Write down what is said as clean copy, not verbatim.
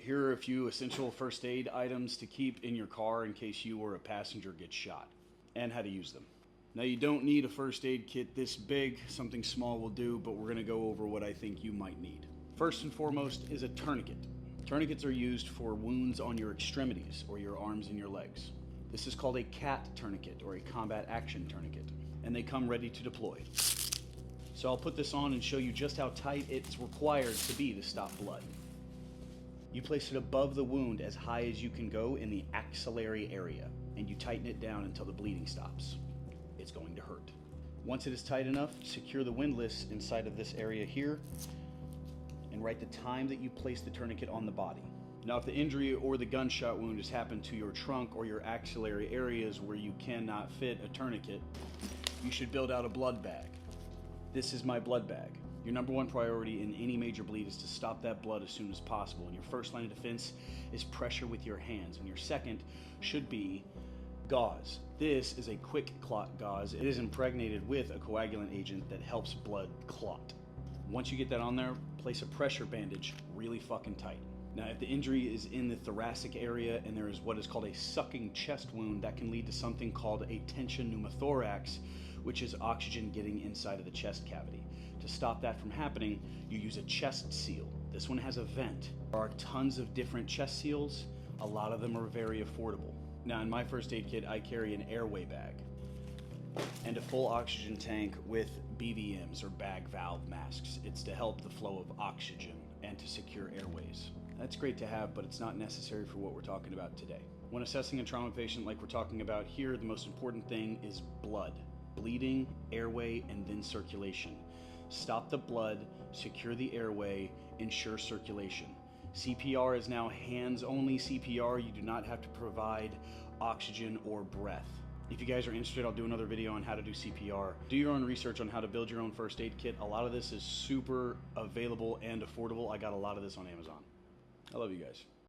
Here are a few essential first aid items to keep in your car in case you or a passenger gets shot, and how to use them. Now, you don't need a first aid kit this big, something small will do, but we're going to go over what I think you might need. First and foremost is a tourniquet. Tourniquets are used for wounds on your extremities or your arms and your legs. This is called a CAT tourniquet or a combat action tourniquet, and they come ready to deploy. So I'll put this on and show you just how tight it's required to be to stop blood. You place it above the wound as high as you can go in the axillary area, and you tighten it down until the bleeding stops. It's going to hurt. Once it is tight enough, secure the windlass inside of this area here, and write the time that you place the tourniquet on the body. Now, if the injury or the gunshot wound has happened to your trunk or your axillary areas where you cannot fit a tourniquet, you should build out a blood bag. This is my blood bag. Your number one priority in any major bleed is to stop that blood as soon as possible. And your first line of defense is pressure with your hands. And your second should be gauze. This is a quick clot gauze. It is impregnated with a coagulant agent that helps blood clot. Once you get that on there, place a pressure bandage really fucking tight. Now, if the injury is in the thoracic area and there is what is called a sucking chest wound, that can lead to something called a tension pneumothorax, which is oxygen getting inside of the chest cavity. To stop that from happening, you use a chest seal. This one has a vent. There are tons of different chest seals. A lot of them are very affordable. Now, in my first aid kit, I carry an airway bag and a full oxygen tank with BVMs or bag valve masks. It's to help the flow of oxygen and to secure airways. That's great to have, but it's not necessary for what we're talking about today. When assessing a trauma patient like we're talking about here, the most important thing is blood. Bleeding, airway, and then circulation. Stop the blood, secure the airway, ensure circulation. CPR is now hands-only CPR. You do not have to provide oxygen or breath. If you guys are interested, I'll do another video on how to do CPR. Do your own research on how to build your own first aid kit. A lot of this is super available and affordable. I got a lot of this on Amazon. I love you guys.